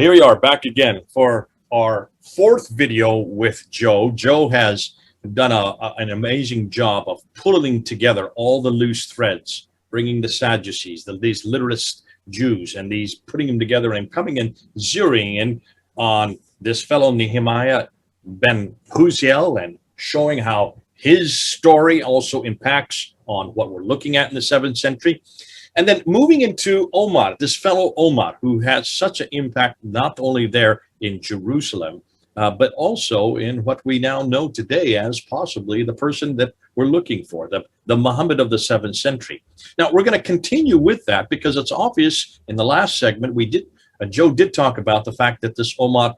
here we are back again for our fourth video with Joe. Joe has done an amazing job of pulling together all the loose threads, bringing the Sadducees, these literalist Jews, and these putting them together and coming and zeroing in on this fellow Nehemiah ben Huziel and showing how his story also impacts on what we're looking at in the 7th century. And then moving into Omar, this fellow Omar, who has such an impact not only there in Jerusalem, but also in what we now know today as possibly the person that we're looking for, the Muhammad of the 7th century. Now, we're going to continue with that because it's obvious in the last segment Joe did talk about the fact that this Omar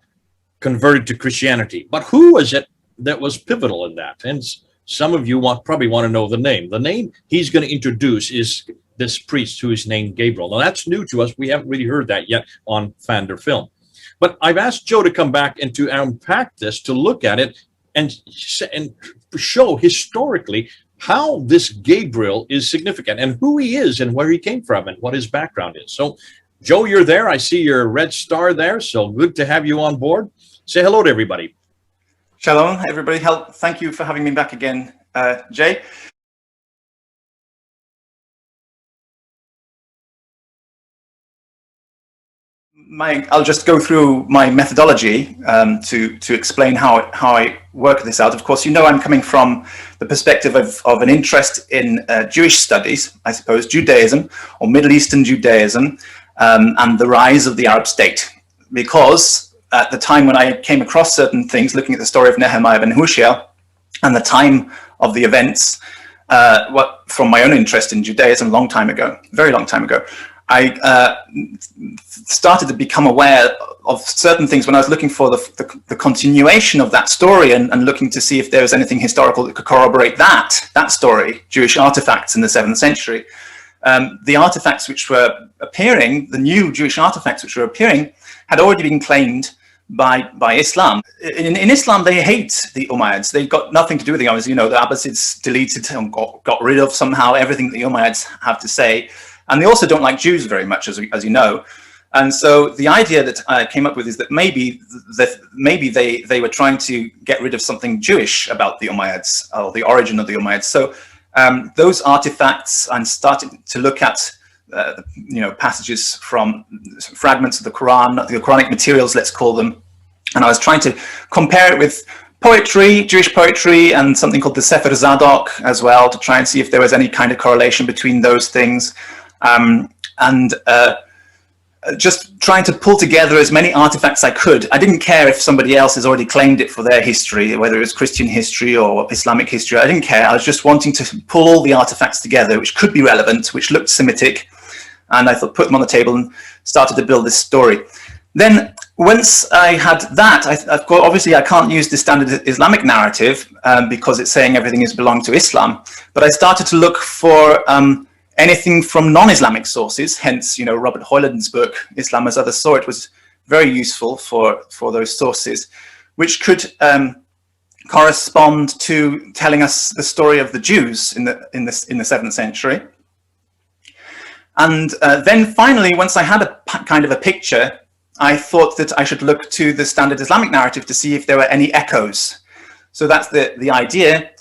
converted to Christianity. But who was it that was pivotal in that? And some of you probably want to know the name. The name he's going to introduce is this priest who is named Gabriel. Now, that's new to us. We haven't really heard that yet on Fander Film. But I've asked Joe to come back and to unpack this, to look at it and show historically how this Gabriel is significant and who he is and where he came from and what his background is. So, Joe, you're there. I see your red star there. So good to have you on board. Say hello to everybody. Shalom, everybody. Thank you for having me back again, Jay. I'll just go through my methodology to explain how I work this out. Of course, you know I'm coming from the perspective of an interest in Jewish studies, I suppose, Judaism or Middle Eastern Judaism, and the rise of the Arab state. Because at the time when I came across certain things, looking at the story of Nehemiah ben Huziel and the time of the events, from my own interest in Judaism a long time ago, very long time ago, I started to become aware of certain things when I was looking for the continuation of that story and looking to see if there was anything historical that could corroborate that story, Jewish artifacts in the 7th century. The artifacts which were appearing, the new Jewish artifacts which were appearing, had already been claimed by Islam. In Islam, they hate the Umayyads. They've got nothing to do with the Umayyads. You know, the Abbasids deleted and got rid of somehow everything that the Umayyads have to say. And they also don't like Jews very much, as you know. And so the idea that I came up with is that maybe they were trying to get rid of something Jewish about the Umayyads, or the origin of the Umayyads. So those artifacts, and started to look at passages from fragments of the Qur'an, the Quranic materials, let's call them. And I was trying to compare it with poetry, Jewish poetry, and something called the Sefer Zadok as well, to try and see if there was any kind of correlation between those things. Just trying to pull together as many artifacts I could. I didn't care if somebody else has already claimed it for their history, whether it was Christian history or Islamic history. I didn't care. I was just wanting to pull all the artifacts together, which could be relevant, which looked Semitic, and I thought, put them on the table and started to build this story. Then once I had that, obviously I can't use the standard Islamic narrative because it's saying everything is belonged to Islam, but I started to look for anything from non-Islamic sources. Hence, Robert Hoyland's book, Islam as Others Saw It, was very useful for those sources, which could correspond to telling us the story of the Jews in the 7th century. And then finally, once I had a kind of a picture, I thought that I should look to the standard Islamic narrative to see if there were any echoes. So that's the idea,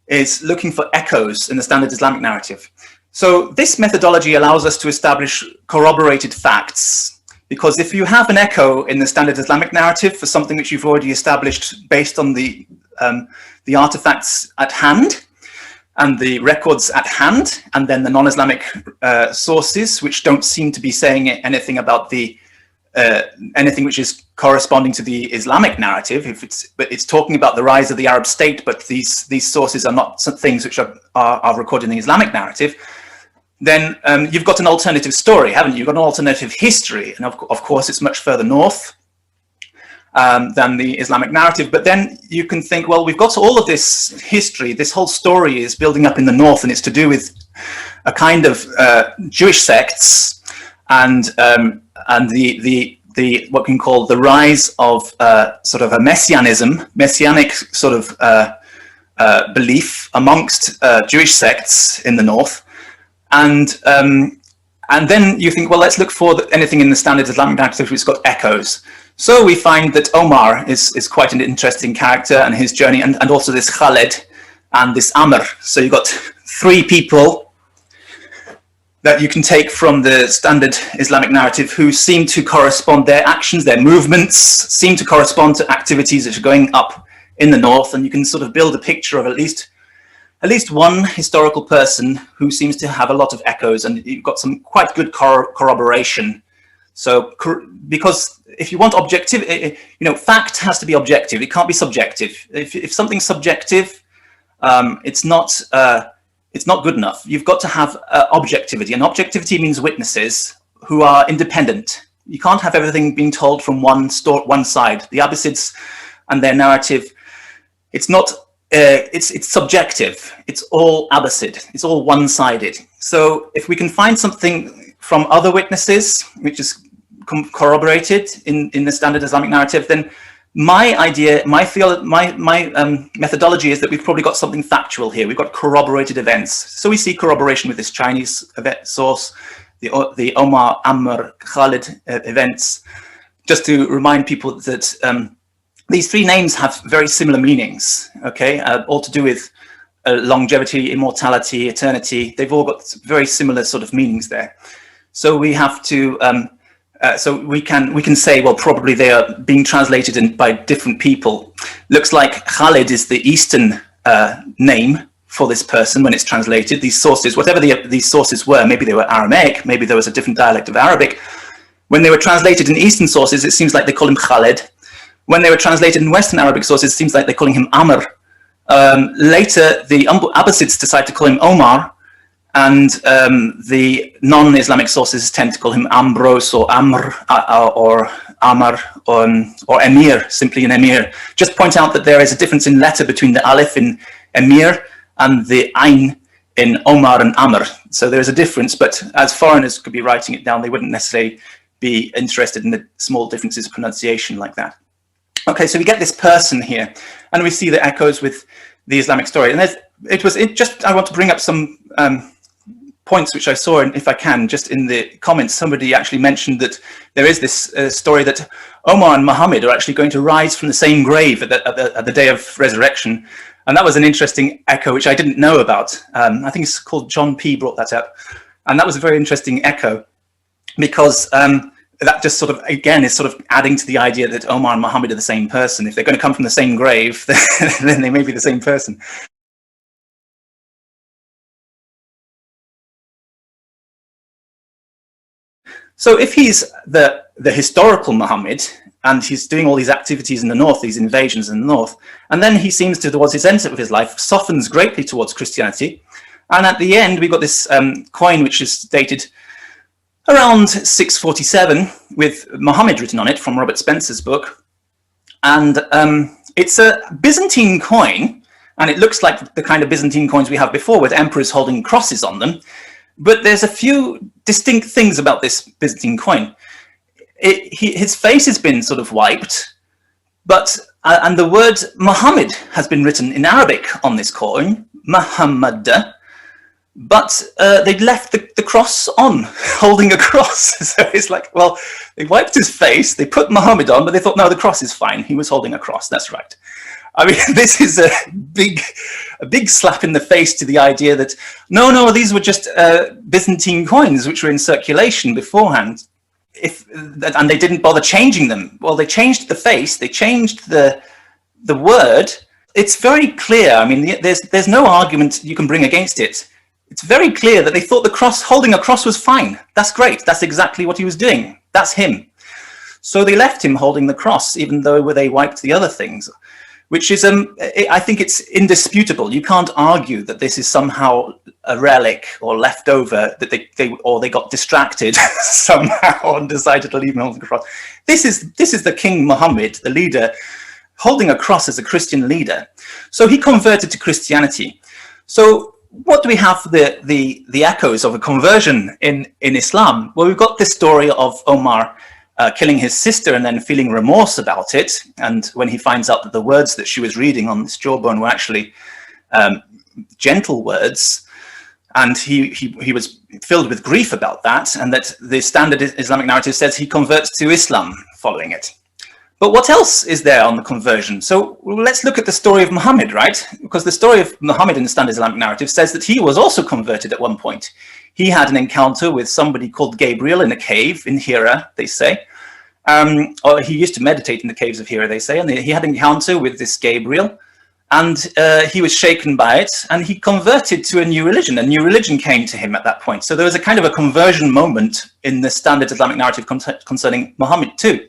is looking for echoes in the standard Islamic narrative. So this methodology allows us to establish corroborated facts, because if you have an echo in the standard Islamic narrative for something which you've already established based on the artifacts at hand and the records at hand, and then the non-Islamic sources which don't seem to be saying anything about anything which is corresponding to the Islamic narrative, but it's talking about the rise of the Arab state, but these sources are not some things which are recorded in the Islamic narrative, then you've got an alternative story, haven't you? You've got an alternative history, and of course it's much further north than the Islamic narrative. But then you can think, well, we've got all of this history, this whole story is building up in the north, and it's to do with a kind of Jewish sects and the what we can call the rise of sort of a messianic sort of belief amongst Jewish sects in the north. And And then you think, well, let's look for anything in the standard Islamic narrative which has got echoes. So we find that Omar is quite an interesting character, and his journey, and also this Khalid and this Amr. So you've got three people that you can take from the standard Islamic narrative who seem to correspond, their actions, their movements seem to correspond to activities that are going up in the north, and you can sort of build a picture of at least one historical person who seems to have a lot of echoes, and you've got some quite good corroboration. So, because if you want objective, fact has to be objective. It can't be subjective. If something's subjective, it's not good enough. You've got to have objectivity, and objectivity means witnesses who are independent. You can't have everything being told from one side. The Abbasids and their narrative, it's not. It's subjective. It's all Abbasid. It's all one-sided. So if we can find something from other witnesses, which is corroborated in the standard Islamic narrative, then my methodology is that we've probably got something factual here. We've got corroborated events. So we see corroboration with this Chinese event source, the Omar, Amr, Khalid events. Just to remind people that these three names have very similar meanings, okay? All to do with longevity, immortality, eternity. They've all got very similar sort of meanings there. So we have to, so we can say, well, probably they are being translated by different people. Looks like Khalid is the Eastern name for this person when it's translated. These sources, whatever these sources were, maybe they were Aramaic, maybe there was a different dialect of Arabic. When they were translated in Eastern sources, it seems like they call him Khalid. When they were translated in Western Arabic sources, it seems like they're calling him Amr. Later, the Abbasids decide to call him Omar, and the non-Islamic sources tend to call him Ambrose or Amr or Amr or Emir, simply an Emir. Just point out that there is a difference in letter between the Aleph in Emir and the Ain in Omar and Amr. So there is a difference, but as foreigners could be writing it down, they wouldn't necessarily be interested in the small differences of pronunciation like that. Okay, so we get this person here, and we see the echoes with the Islamic story. And I want to bring up some points which I saw, and if I can, just in the comments, somebody actually mentioned that there is this story that Omar and Muhammad are actually going to rise from the same grave at the day of resurrection. And that was an interesting echo, which I didn't know about. I think it's called John P. brought that up. And that was a very interesting echo, because that just sort of, again, is sort of adding to the idea that Omar and Muhammad are the same person. If they're going to come from the same grave, then they may be the same person. So if he's the historical Muhammad, and he's doing all these activities in the north, these invasions in the north, and then he seems to, towards his end of his life, softens greatly towards Christianity. And at the end, we've got this coin, which is dated around 647 with Muhammad written on it from Robert Spencer's book. And it's a Byzantine coin, and it looks like the kind of Byzantine coins we have before with emperors holding crosses on them. But there's a few distinct things about this Byzantine coin. His face has been sort of wiped, but and the word Muhammad has been written in Arabic on this coin, Muhammad, but they'd left the cross on, holding a cross. So it's like, well, they wiped his face, they put Muhammad on, but they thought, no, the cross is fine. He was holding a cross, that's right. I mean, this is a big slap in the face to the idea that, no, these were just Byzantine coins which were in circulation beforehand. And they didn't bother changing them. Well, they changed the face, they changed the word. It's very clear. I mean, there's no argument you can bring against it. It's very clear that they thought the cross, holding a cross, was fine. That's great. That's exactly what he was doing. That's him. So they left him holding the cross, even though they wiped the other things, which is, I think it's indisputable. You can't argue that this is somehow a relic or leftover, that they got distracted somehow and decided to leave him holding the cross. This is the King Muhammad, the leader, holding a cross as a Christian leader. So he converted to Christianity. So what do we have for the echoes of a conversion in Islam? Well, we've got this story of Omar killing his sister and then feeling remorse about it. And when he finds out that the words that she was reading on this jawbone were actually gentle words, And he was filled with grief about that, and that the standard Islamic narrative says he converts to Islam following it. But what else is there on the conversion? So let's look at the story of Muhammad, right? Because the story of Muhammad in the standard Islamic narrative says that he was also converted at one point. He had an encounter with somebody called Gabriel in a cave in Hira, they say. Or he used to meditate in the caves of Hira, they say, and he had an encounter with this Gabriel, and he was shaken by it, and he converted to a new religion. A new religion came to him at that point. So there was a kind of a conversion moment in the standard Islamic narrative concerning Muhammad too.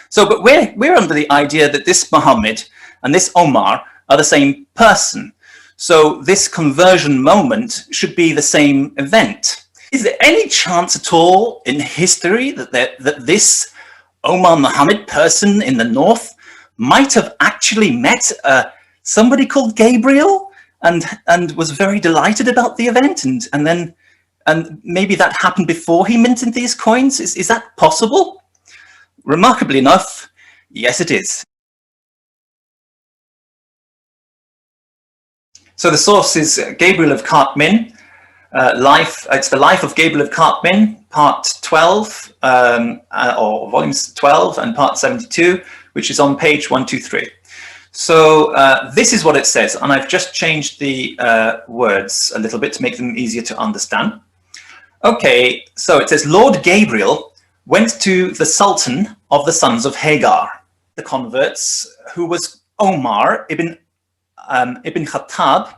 So, but we're under the idea that this Muhammad and this Omar are the same person. So this conversion moment should be the same event. Is there any chance at all in history that this Omar Muhammad person in the north might have actually met somebody called Gabriel and was very delighted about the event, and maybe that happened before he minted these coins? Is that possible? Remarkably enough, yes, it is. So the source is Gabriel of Kartmin, it's the life of Gabriel of Kartmin, part 12, or volumes 12 and part 72, which is on page 123. So this is what it says, and I've just changed the words a little bit to make them easier to understand. Okay, so it says, Lord Gabriel went to the Sultan of the sons of Hagar, the converts, who was Omar ibn Khattab,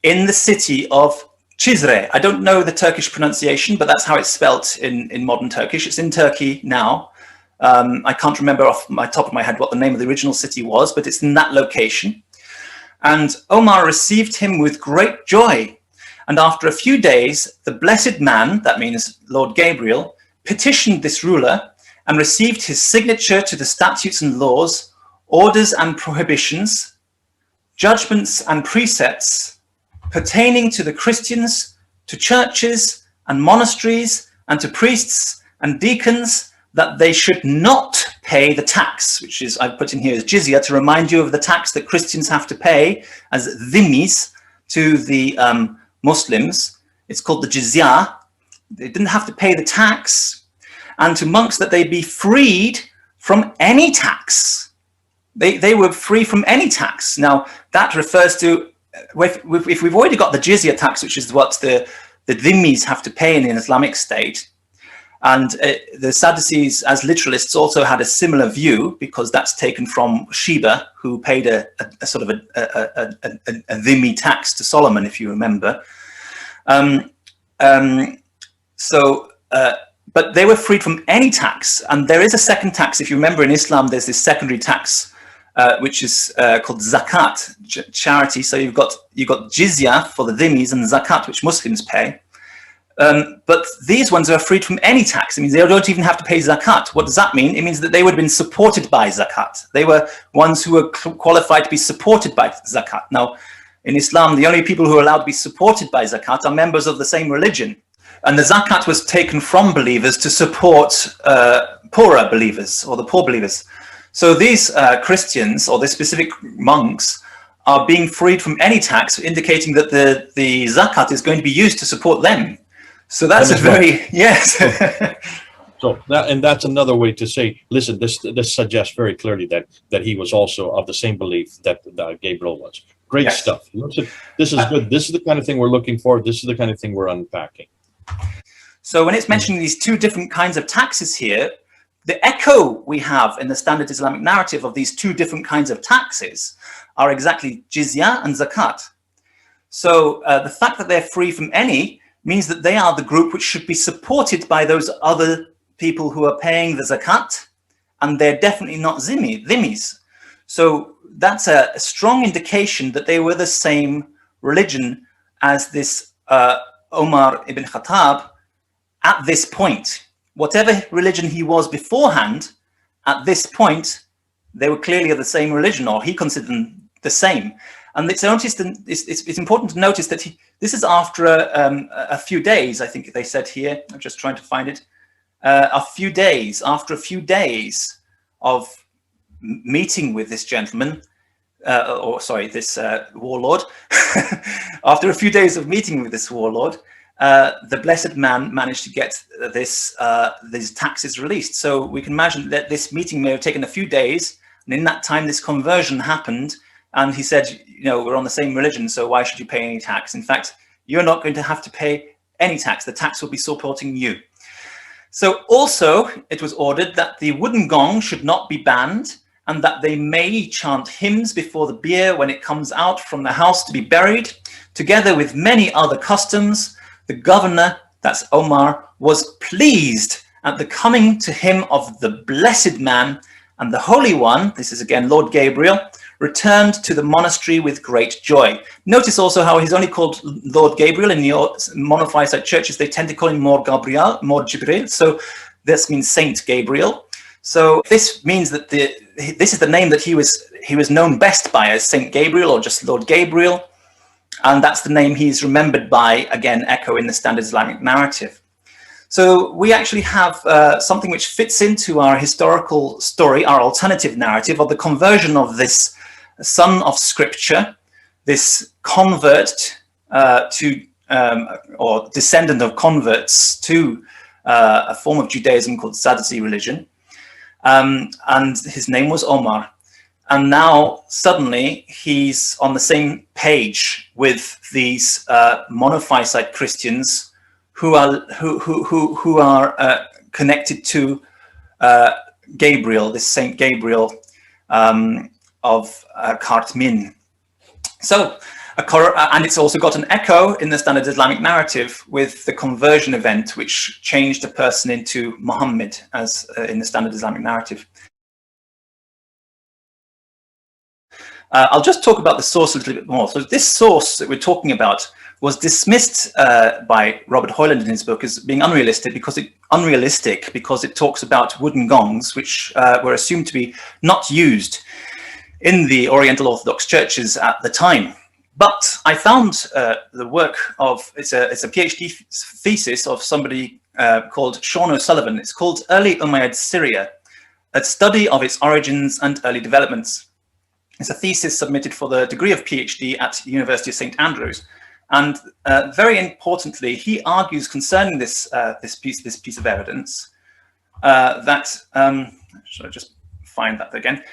in the city of Cizre. I don't know the Turkish pronunciation, but that's how it's spelt in modern Turkish. It's in Turkey now. I can't remember off my top of my head what the name of the original city was, but it's in that location. And Omar received him with great joy. And after a few days, the blessed man, that means Lord Gabriel, petitioned this ruler and received his signature to the statutes and laws, orders and prohibitions, judgments and precepts pertaining to the Christians, to churches and monasteries, and to priests and deacons, that they should not pay the tax, which is, I've put in here as jizya, to remind you of the tax that Christians have to pay as dhimmis to the Muslims. It's called the jizya. They didn't have to pay the tax, and to monks that they be freed from any tax. They were free from any tax. Now that refers to, if we've already got the jizya tax, which is what the dhimmis have to pay in an Islamic state, and the Sadducees as literalists also had a similar view, because that's taken from Sheba, who paid a sort of a dhimmi tax to Solomon, if you remember. But they were freed from any tax, and there is a second tax. If you remember, in Islam, there's this secondary tax, which is called zakat, charity. So you've got jizya for the dhimmis and zakat, which Muslims pay. But these ones are freed from any tax. It means they don't even have to pay zakat. What does that mean? It means that they would have been supported by zakat. They were ones who were qualified to be supported by zakat. Now, in Islam, the only people who are allowed to be supported by zakat are members of the same religion. And the zakat was taken from believers to support poorer believers, or the poor believers. So these Christians, or the specific monks, are being freed from any tax, indicating that the zakat is going to be used to support them. So that's a very, yes. So that's another way to say, listen, this suggests very clearly that he was also of the same belief that Gabriel was. Great stuff. Listen, this is good. This is the kind of thing we're looking for. This is the kind of thing we're unpacking. So when it's mentioning these two different kinds of taxes here, the echo we have in the standard Islamic narrative of these two different kinds of taxes are exactly jizya and zakat. So the fact that they're free from any means that they are the group which should be supported by those other people who are paying the zakat, and they're definitely not dhimmis. So that's a strong indication that they were the same religion as this Omar ibn Khattab at this point. Whatever religion he was beforehand, at this point, they were clearly of the same religion, or he considered them the same. And it's important to notice that this is after a few days, I think they said here. I'm just trying to find it. After a few days of meeting with this gentleman, this warlord, after a few days of meeting with this warlord, the blessed man managed to get these taxes released. So we can imagine that this meeting may have taken a few days, and in that time, this conversion happened. And he said, you know, we're on the same religion, so why should you pay any tax? In fact, you're not going to have to pay any tax. The tax will be supporting you. So also, it was ordered that the wooden gong should not be banned, and that they may chant hymns before the bier when it comes out from the house to be buried. Together with many other customs, the governor, that's Omar, was pleased at the coming to him of the blessed man, and the Holy One, this is again Lord Gabriel, returned to the monastery with great joy. Notice also how he's only called Lord Gabriel. In the monophysite churches, they tend to call him more Gabriel, more Gabriel. So this means Saint Gabriel. So this means that this is the name that he was known best by, as Saint Gabriel or just Lord Gabriel. And that's the name he's remembered by, again, echo in the standard Islamic narrative. So we actually have something which fits into our historical story, our alternative narrative of the conversion of this son of scripture, this convert or descendant of converts to a form of Judaism called Sadducee religion. And his name was Omar. And now suddenly he's on the same page with these monophysite Christians who are connected to Gabriel, this Saint Gabriel of Kartmin. So, and it's also got an echo in the standard Islamic narrative with the conversion event, which changed a person into Muhammad, as in the standard Islamic narrative. I'll just talk about the source a little bit more. So this source that we're talking about was dismissed by Robert Hoyland in his book as being unrealistic because it talks about wooden gongs, which were assumed to be not used in the Oriental Orthodox churches at the time. But I found the work of, it's a PhD thesis of somebody called Sean O'Sullivan. It's called Early Umayyad Syria, a study of its origins and early developments. It's a thesis submitted for the degree of PhD at the University of St. Andrews. And very importantly, he argues concerning this piece of evidence that, should I just find that again?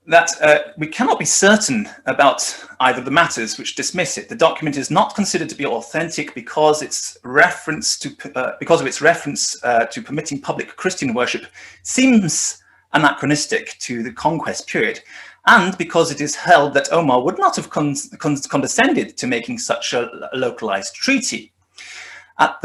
That we cannot be certain about either the matters which dismiss it. The document is not considered to be authentic because its reference to permitting public Christian worship seems anachronistic to the conquest period, and because it is held that Omar would not have condescended to making such a localized treaty. But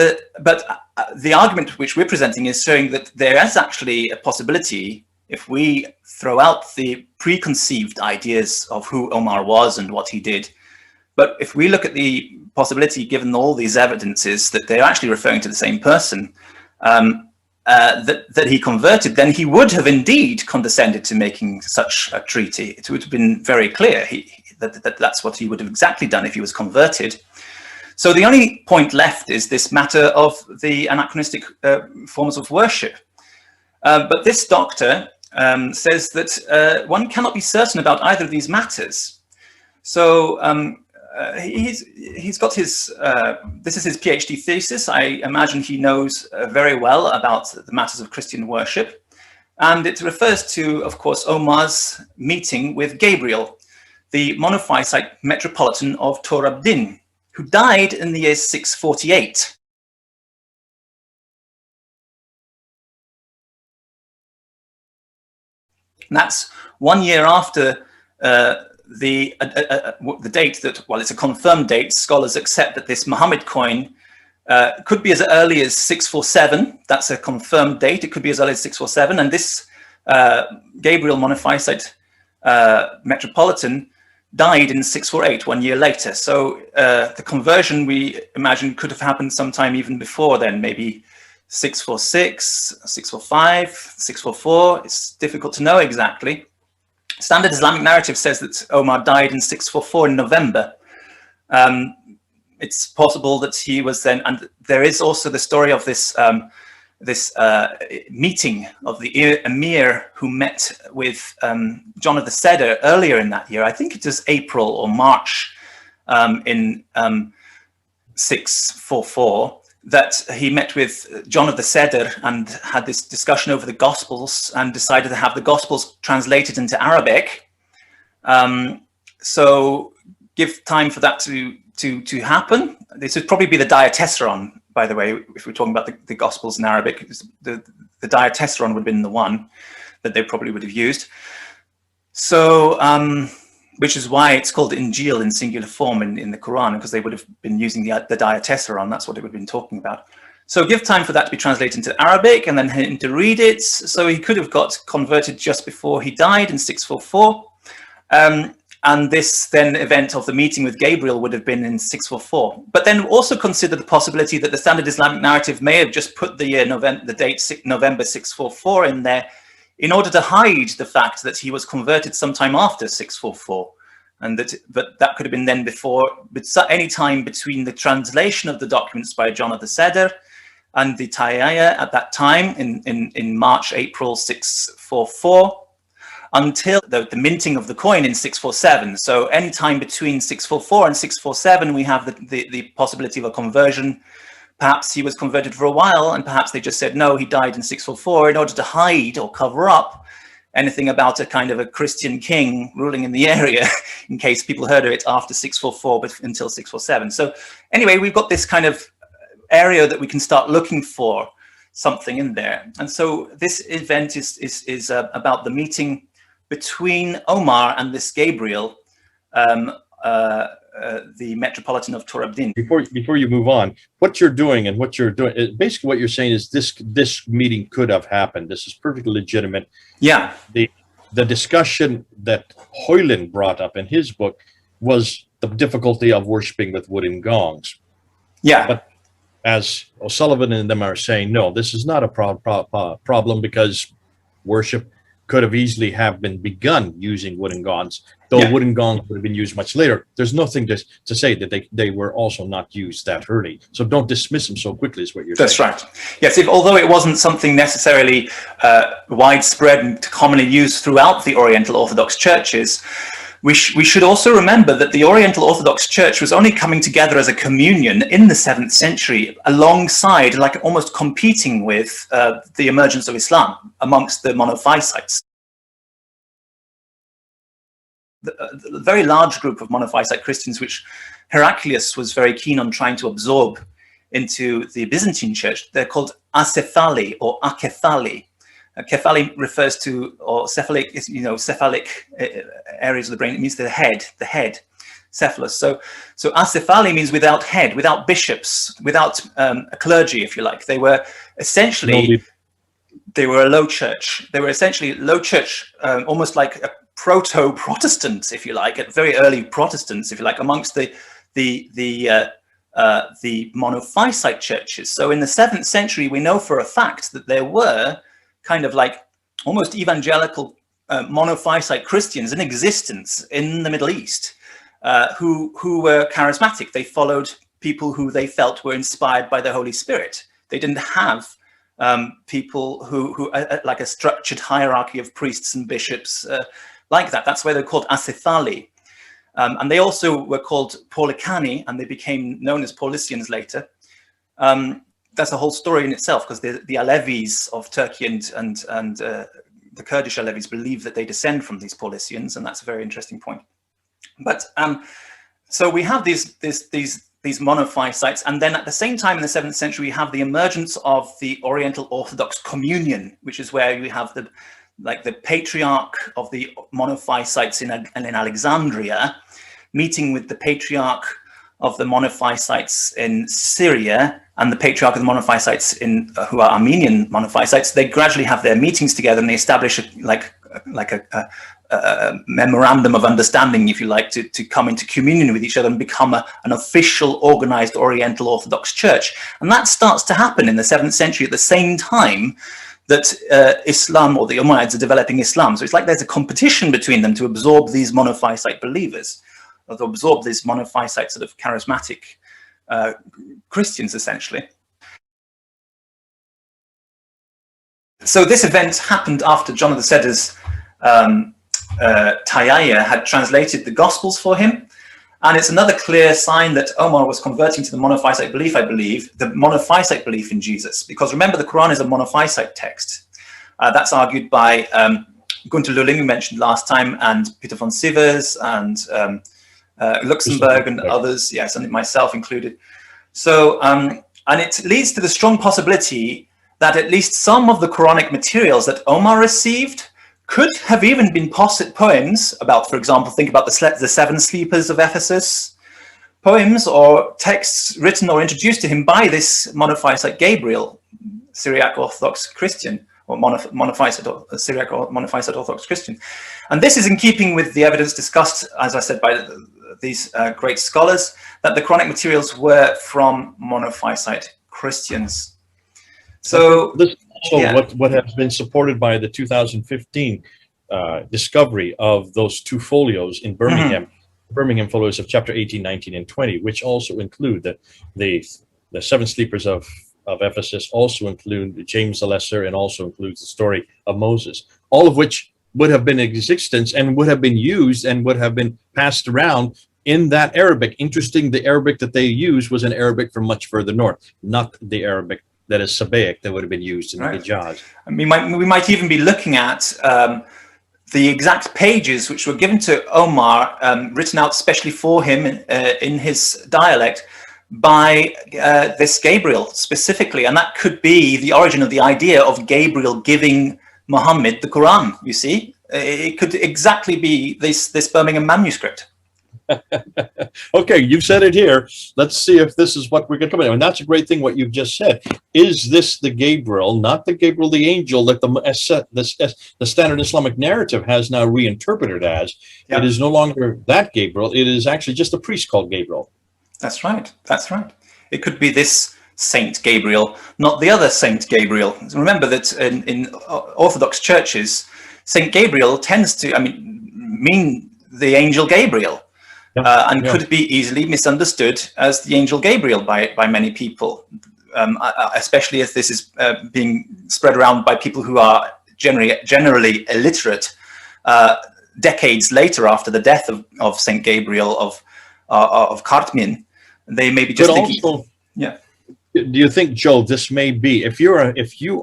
the argument which we're presenting is showing that there is actually a possibility, if we throw out the preconceived ideas of who Omar was and what he did, but if we look at the possibility, given all these evidences, that they're actually referring to the same person, that he converted, then he would have indeed condescended to making such a treaty. It would have been very clear that that's what he would have exactly done if he was converted. So the only point left is this matter of the anachronistic forms of worship. But this doctor says that one cannot be certain about either of these matters. So he's got his, this is his PhD thesis. I imagine he knows very well about the matters of Christian worship. And it refers to, of course, Omar's meeting with Gabriel, the monophysite metropolitan of Torabdin, who died in the year 648. And that's 1 year after the date that, well, it's a confirmed date. Scholars accept that this Muhammad coin could be as early as 647. That's a confirmed date. It could be as early as 647. And this Gabriel monophysite metropolitan died in 648, 1 year later. So the conversion, we imagine, could have happened sometime even before then, maybe 646, 645, 644. It's difficult to know exactly. Standard Islamic narrative says that Omar died in 644 in November. It's possible that he was then, and there is also the story of this meeting of the emir who met with John of the Cedar earlier in that year. I think it was April or March in 644, that he met with John of the Cedar and had this discussion over the Gospels and decided to have the Gospels translated into Arabic. So give time for that to happen. This would probably be the Diatessaron, by the way, if we're talking about the Gospels in Arabic. The Diatessaron would have been the one that they probably would have used. So, which is why it's called Injil in singular form in the Quran, because they would have been using the Diatessaron. That's what it would have been talking about. So give time for that to be translated into Arabic and then him to read it. So he could have got converted just before he died in 644. And this then event of the meeting with Gabriel would have been in 644. But then also consider the possibility that the standard Islamic narrative may have just put the date November 644 in there in order to hide the fact that he was converted sometime after 644. And but that could have been then before, but any time between the translation of the documents by John of the Cedar and the Tayyaya at that time in March, April 644, until the minting of the coin in 647. So any time between 644 and 647, we have the possibility of a conversion. Perhaps he was converted for a while, and perhaps they just said, no, he died in 644 in order to hide or cover up anything about a kind of a Christian king ruling in the area, in case people heard of it after 644, but until 647. So anyway, we've got this kind of area that we can start looking for something in there. And so this event is about the meeting between Omar and this Gabriel, the Metropolitan of Torabdin. Before you move on, what you're doing, basically what you're saying is this meeting could have happened. This is perfectly legitimate. Yeah. The discussion that Hoyland brought up in his book was the difficulty of worshiping with wooden gongs. Yeah. But as O'Sullivan and them are saying, no, this is not a problem, because worship could have easily have been begun using wooden gongs, though Yeah. wooden gongs would have been used much later. There's nothing to say that they were also not used that early. So don't dismiss them so quickly is what you're saying. That's right. Yes, although it wasn't something necessarily widespread and commonly used throughout the Oriental Orthodox churches, we should also remember that the Oriental Orthodox Church was only coming together as a communion in the 7th century, alongside, like almost competing with the emergence of Islam amongst the monophysites. The very large group of monophysite Christians, which Heraclius was very keen on trying to absorb into the Byzantine church, they're called acephali or akephali. Kephali refers to, or cephalic is, cephalic areas of the brain. It means the head, cephalus. So acephali means without head, without bishops, without a clergy, if you like. They were essentially, they were a low church. They were essentially low church, almost like a proto-Protestant, if you like, at very early Protestants, if you like, amongst the monophysite churches. So in the 7th century, we know for a fact that there were kind of like almost evangelical monophysite Christians in existence in the Middle East, who were charismatic. They followed people who they felt were inspired by the Holy Spirit. They didn't have people who like a structured hierarchy of priests and bishops like that. That's why they're called acephali. And they also were called Paulicani, and they became known as Paulicians later. That's a whole story in itself, because the Alevis of Turkey and the Kurdish Alevis believe that they descend from these Paulicians, and that's a very interesting point. But so we have these monophysites, and then at the same time in the 7th century we have the emergence of the Oriental Orthodox Communion, which is where you have the patriarch of the monophysites in Alexandria meeting with the patriarch of the monophysites in Syria and the patriarch of the monophysites who are Armenian monophysites. They gradually have their meetings together, and they establish a memorandum of understanding, if you like, to come into communion with each other and become an official organized Oriental Orthodox Church. And that starts to happen in the 7th century at the same time that Islam, or the Umayyads, are developing Islam. So it's like there's a competition between them to absorb these monophysite believers, or to absorb these monophysite sort of charismatic Christians, essentially. So this event happened after John of the Setters Tayaya had translated the Gospels for him. And it's another clear sign that Omar was converting to the monophysite belief, I believe, the monophysite belief in Jesus. Because remember, the Quran is a monophysite text. That's argued by Gunther Lulling, who mentioned last time, and Peter von Sivers, and Luxembourg, and others, yes, and myself included. So, and it leads to the strong possibility that at least some of the Quranic materials that Omar received could have even been poems about, for example, think about the seven sleepers of Ephesus, poems or texts written or introduced to him by this monophysite Gabriel, Syriac Orthodox Christian, or monophysite Syriac or monophysite Orthodox Christian. And this is in keeping with the evidence discussed, as I said, by these great scholars, that the Quranic materials were from monophysite Christians. So this what has been supported by the 2015 discovery of those two folios in Birmingham, Birmingham folios of chapter 18, 19, and 20, which also include the seven sleepers of Ephesus, also include James the Lesser, and also includes the story of Moses, all of which would have been in existence and would have been used and would have been passed around in that Arabic. Interesting, the Arabic that they used was an Arabic from much further north, not the Arabic that is Sabaic that would have been used in Hijaz. And we might even be looking at the exact pages which were given to Omar, written out specially for him in his dialect by this Gabriel specifically. And that could be the origin of the idea of Gabriel giving Muhammad the Quran, you see. It could exactly be this Birmingham manuscript. Okay, you've said it here. Let's see if this is what we're going to come in. And that's a great thing what you've just said. Is this the Gabriel, not the Gabriel the angel that the standard Islamic narrative has now reinterpreted as? Yep. It is no longer that Gabriel. It is actually just a priest called Gabriel. That's right. That's right. It could be this Saint Gabriel, not the other Saint Gabriel. Remember that in Orthodox churches, Saint Gabriel tends to mean the angel Gabriel. And could be easily misunderstood as the angel Gabriel by many people, especially if this is being spread around by people who are generally illiterate decades later after the death of Saint Gabriel of Kartmin. They may be just thinking, also, do you think, Joe, this may be, if you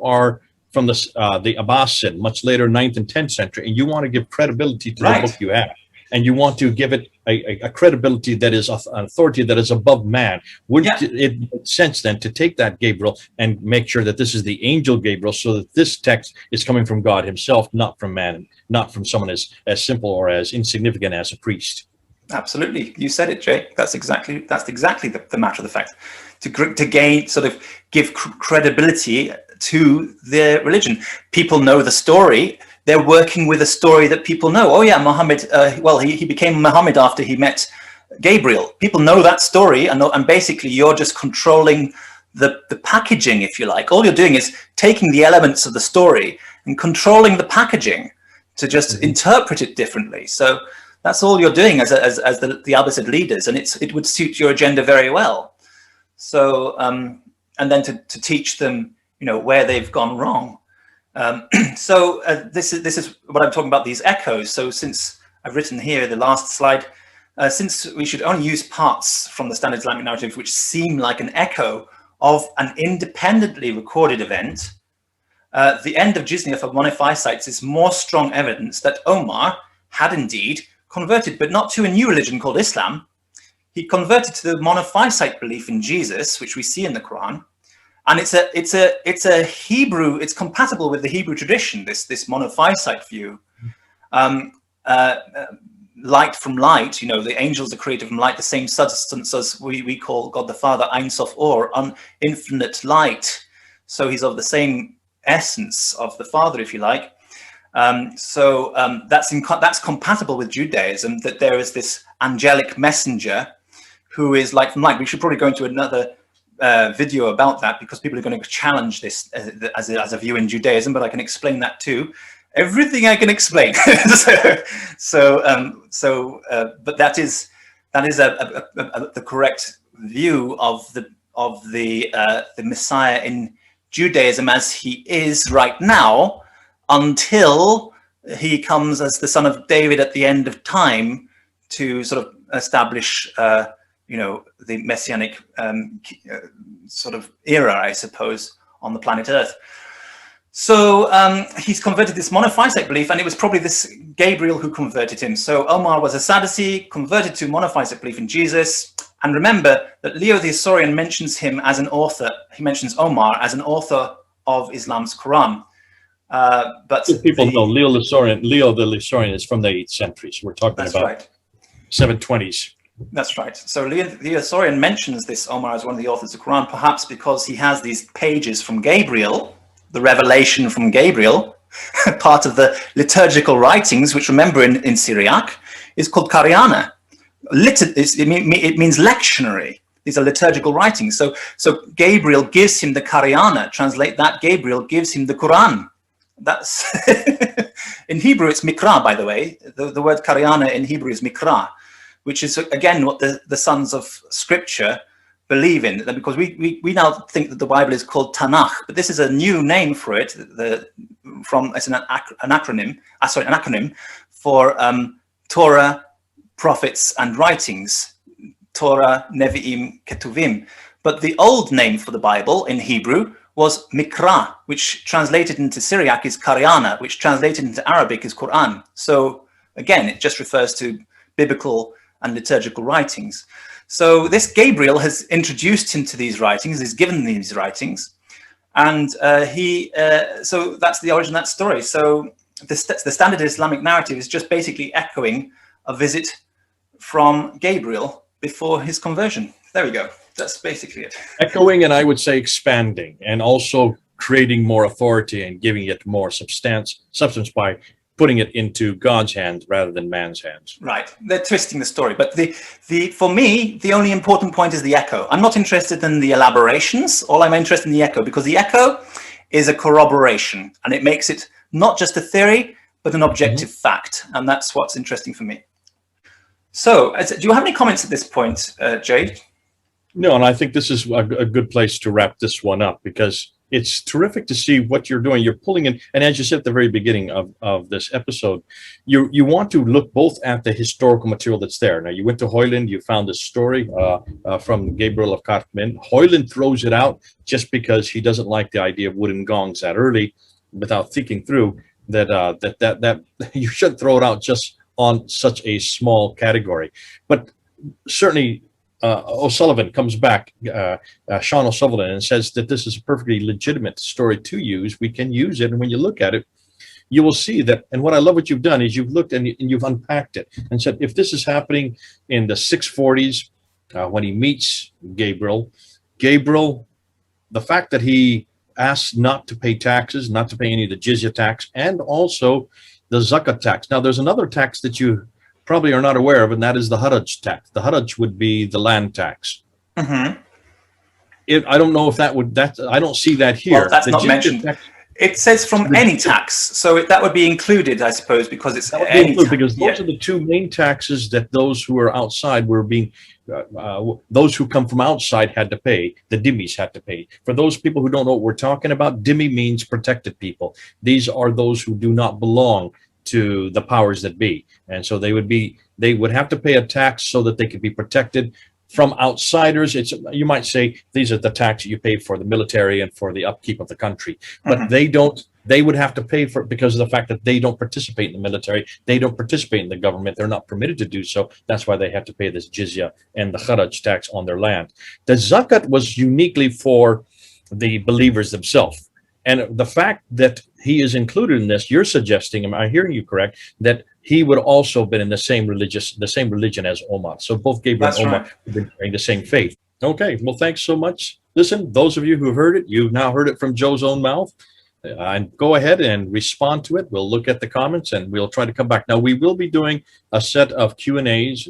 are from the Abbasid, much later 9th and 10th century, and you want to give credibility to the book you have, and you want to give it a credibility that is an authority that is above man, wouldn't it make sense then to take that Gabriel and make sure that this is the angel Gabriel, so that this text is coming from God himself, not from man, not from someone as simple or as insignificant as a priest? Absolutely, you said it, Jay. That's exactly the matter of the fact. To gain, sort of give credibility to their religion. People know the story. They're working with a story that people know. Oh yeah, Muhammad, he became Muhammad after he met Gabriel. People know that story, and basically you're just controlling the packaging, if you like. All you're doing is taking the elements of the story and controlling the packaging to just interpret it differently. So that's all you're doing as the Abbasid leaders, and it would suit your agenda very well. So, and then to teach them, where they've gone wrong. So this is what I'm talking about, these echoes. So since I've written here, the last slide, since we should only use parts from the standard Islamic narrative which seem like an echo of an independently recorded event, the end of Jizya for monophysites is more strong evidence that Omar had indeed converted, but not to a new religion called Islam. He converted to the monophysite belief in Jesus, which we see in the Quran. And it's a Hebrew, it's compatible with the Hebrew tradition, this monophysite view. Light from light, the angels are created from light, the same substance as we call God the Father, Ein Sof Or, infinite light. So he's of the same essence of the Father, if you like. That's compatible with Judaism, that there is this angelic messenger who is light from light. We should probably go into another video about that, because people are going to challenge this as a view in Judaism, but I can explain that too. Everything I can explain. But that is the correct view of the Messiah in Judaism as he is right now until he comes as the son of David at the end of time to sort of establish, you know, the messianic sort of era, I suppose, on the planet Earth. So he's converted this monophysite belief, and it was probably this Gabriel who converted him. So Omar was a Sadducee, converted to monophysite belief in Jesus. And remember that Leo the Isaurian mentions him as an author. He mentions Omar as an author of Islam's Quran. But people know Leo the Isaurian is from the 8th century. So we're talking about right. 720s. That's right. So Leo the Isaurian mentions this Omar as one of the authors of the Quran, perhaps because he has these pages from Gabriel, the revelation from Gabriel, part of the liturgical writings, which remember in Syriac is called Qariana. It means lectionary. These are liturgical writings. So Gabriel gives him the Qariana. Translate that, Gabriel gives him the Quran. That's in Hebrew, it's Mikra, by the way. The word Qariana in Hebrew is Mikra, which is, again, what the sons of Scripture believe in, because we now think that the Bible is called Tanakh, but this is a new name for it. It's an acronym for Torah, prophets, and writings. Torah, Nevi'im, Ketuvim. But the old name for the Bible in Hebrew was Mikra, which translated into Syriac is Qariana, which translated into Arabic is Qur'an. So again, it just refers to biblical and liturgical writings. So this Gabriel has introduced him to these writings, he's given these writings, and so that's the origin of that story. So the standard Islamic narrative is just basically echoing a visit from Gabriel before his conversion. There we go. That's basically it. Echoing, and I would say expanding, and also creating more authority and giving it more substance by putting it into God's hands rather than man's hands. Right. They're twisting the story. But for me, the only important point is the echo. I'm not interested in the elaborations. All I'm interested in the echo, because the echo is a corroboration, and it makes it not just a theory, but an objective fact. And that's what's interesting for me. So do you have any comments at this point, Jay? No, and I think this is a good place to wrap this one up, because it's terrific to see what you're doing. You're pulling in, and as you said at the very beginning of this episode, you want to look both at the historical material that's there. Now, you went to Hoyland, you found this story from Gabriel of Kathmandu. Hoyland throws it out just because he doesn't like the idea of wooden gongs that early, without thinking through that you should throw it out just on such a small category. But certainly, O'Sullivan comes back, Sean O'Sullivan, and says that this is a perfectly legitimate story to use. We can use it, and when you look at it, you will see that. And what I love what you've done is you've looked and you've unpacked it and said, if this is happening in the 640s, when he meets Gabriel, the fact that he asks not to pay taxes, not to pay any of the jizya tax, and also the zakat tax. Now, there's another tax that you probably are not aware of, and that is the haraj tax. The haraj would be the land tax. I don't know if I don't see that here. Well, that's not mentioned. It says from any tax, so that would be included, I suppose, because it's any tax. Because those are the two main taxes that those who are outside were being, those who come from outside had to pay. The dhimmis had to pay. For those people who don't know what we're talking about, dhimmi means protected people. These are those who do not belong to the powers that be, and so they would have to pay a tax so that they could be protected from outsiders. You might say these are the tax that you pay for the military and for the upkeep of the country, but they would have to pay for it because of the fact that they don't participate in the military, they don't participate in the government, they're not permitted to do so. That's why they have to pay this jizya and the kharaj tax on their land. The zakat was uniquely for the believers themselves. And the fact that he is included in this, you're suggesting, am I hearing you correct, that he would also have been in the same religion as Omar. So both Gabriel and Omar have been carrying the same faith. Okay, well, thanks so much. Listen, those of you who heard it, you've now heard it from Joe's own mouth. And go ahead and respond to it. We'll look at the comments and we'll try to come back. Now, we will be doing a set of Q&As.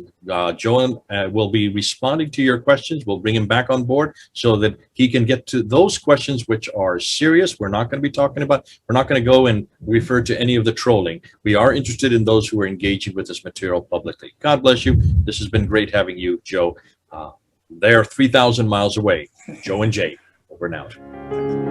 Joe will be responding to your questions. We'll bring him back on board so that he can get to those questions which are serious. We're not going to be talking about, we're not going to go and refer to any of the trolling. We are interested in those who are engaging with this material publicly. God bless you. This has been great having you, Joe. They're 3,000 miles away. Joe and Jay, over and out.